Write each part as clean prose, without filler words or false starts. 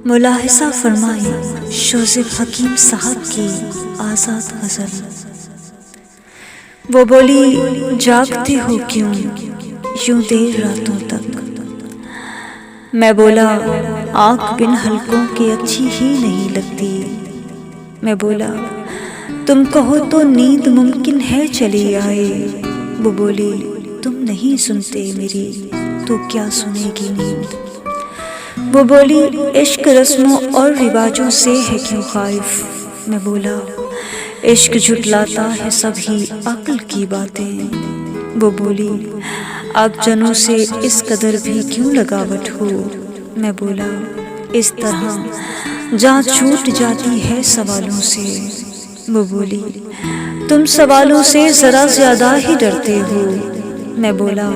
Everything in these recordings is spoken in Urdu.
ملاحظہ فرمائیں شوذب حکیم صاحب کی آزاد غزل۔ وہ بولی جاگتے ہو کیوں یوں دیر راتوں تک؟ میں بولا آنکھ بن حلقوں کے اچھی ہی نہیں لگتی۔ میں بولا تم کہو تو نیند ممکن ہے چلی آئے۔ وہ بولی تم نہیں سنتے میری تو کیا سنے گی نیند؟ وہ بولی عشق رسموں اور رواجوں سے ہے کیوں خائف؟ میں بولا عشق جھٹلاتا ہے سب ہی عقل کی باتیں۔ وہ بولی اب جنوں سے اس قدر بھی کیوں لگاوٹ ہو؟ میں بولا اس طرح جان چھوٹ جاتی ہے سوالوں سے۔ وہ بولی تم سوالوں سے ذرا زیادہ ہی ڈرتے ہو۔ میں بولا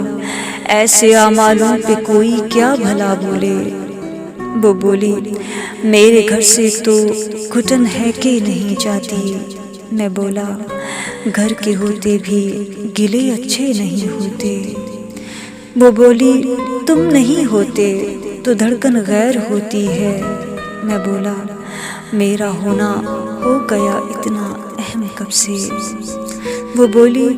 ایسے اعمالوں پہ کوئی کیا بھلا بولے۔ وہ بولی میرے گھر سے تو گھٹن ہے کہ نہیں جاتی۔ میں بولا گھر کے ہوتے بھی گلے اچھے نہیں ہوتے۔ وہ بولی تم نہیں ہوتے تو دھڑکن غیر ہوتی ہے۔ میں بولا میرا ہونا ہو گیا اتنا اہم کب سے؟ وہ بولی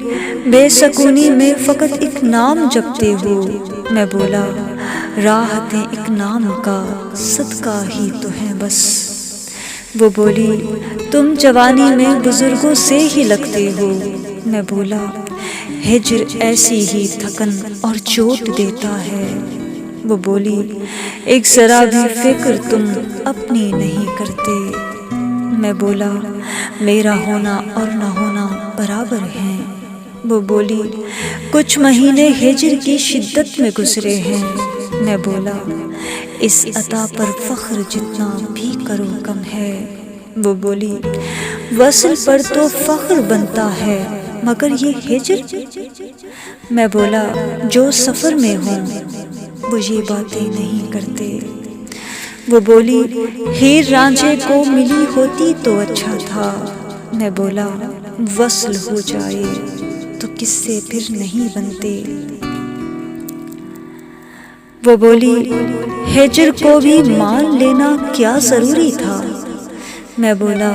بے سکونی میں فقط ایک نام جپتے ہو۔ میں بولا راحتیں ایک نام کا صدقہ ہی تو ہے بس۔ وہ بولی تم جوانی میں بزرگوں سے ہی لگتے ہو۔ میں بولا ہجر ایسی ہی تھکن اور چوٹ دیتا ہے۔ وہ بولی ایک ذرا بھی فکر تم اپنی نہیں کرتے۔ میں بولا میرا ہونا اور نہ ہونا برابر ہیں۔ وہ بولی کچھ مہینے ہجر کی شدت میں گزرے ہیں۔ میں بولا اس عطا پر فخر جتنا بھی کرو کم ہے۔ وہ بولی وصل پر تو فخر بنتا ہے مگر یہ ہجر؟ میں بولا جو سفر میں ہوں وہ یہ باتیں نہیں کرتے۔ وہ بولی ہیر رانجھے کو ملی ہوتی تو اچھا تھا۔ میں بولا وصل ہو جائے تو کس سے پھر نہیں بنتے۔ وہ بولی ہجر کو بھی مان لینا کیا ضروری تھا؟ میں بولا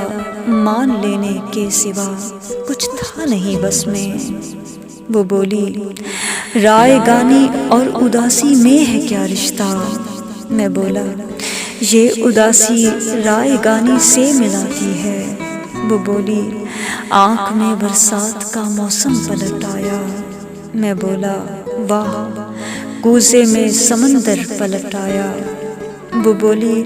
مان لینے کے سوا کچھ تھا نہیں بس میں۔ وہ بولی رائے گانی اور اداسی میں ہے کیا رشتہ؟ میں بولا یہ اداسی رائے گانی سے ملاتی ہے۔ وہ بولی آنکھ میں برسات کا موسم پلٹ آیا۔ میں بولا واہ کوزے میں سمندر پلٹ آیا۔ وہ بولی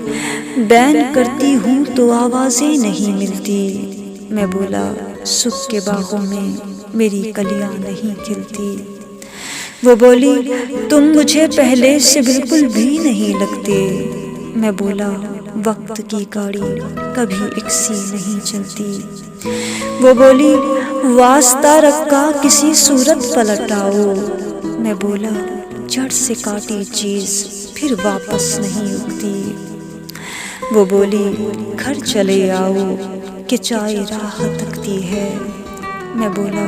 بین کرتی ہوں تو آوازیں نہیں ملتی۔ میں بولا سکھ کے باغوں میں میری کلیاں نہیں کھلتی۔ وہ بولی تم مجھے پہلے سے بالکل بھی نہیں لگتے۔ میں بولا وقت کی گاڑی کبھی ایک سی نہیں چلتی۔ وہ بولی واسطہ رکھا کسی صورت پلٹ آؤ۔ میں بولا جڑ سے کاٹی چیز پھر واپس نہیں اگتی۔ وہ بولی گھر چلے آؤ کہ چائے راہ تکتی ہے۔ میں بولا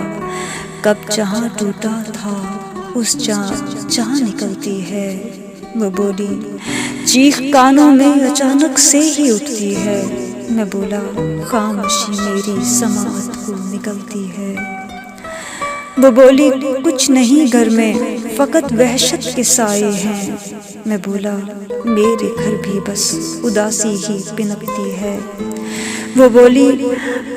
کب جہاں ٹوٹا تھا اس جہاں نکلتی ہے۔ وہ بولی چیخ کانوں میں اچانک سے ہی اٹھتی ہے۔ میں بولا خاموشی میری سماعت کو نکلتی ہے۔ وہ بولی کچھ نہیں گھر میں فقط وحشت کے سائے ہیں۔ میں بولا میرے گھر بھی بس اداسی ہی پنپتی ہے۔ وہ بولی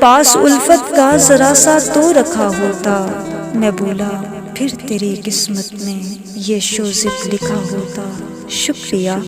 پاس الفت کا ذرا سا تو رکھا ہوتا۔ میں بولا پھر تیری قسمت میں یہ شوذب لکھا ہوتا۔ شکریہ۔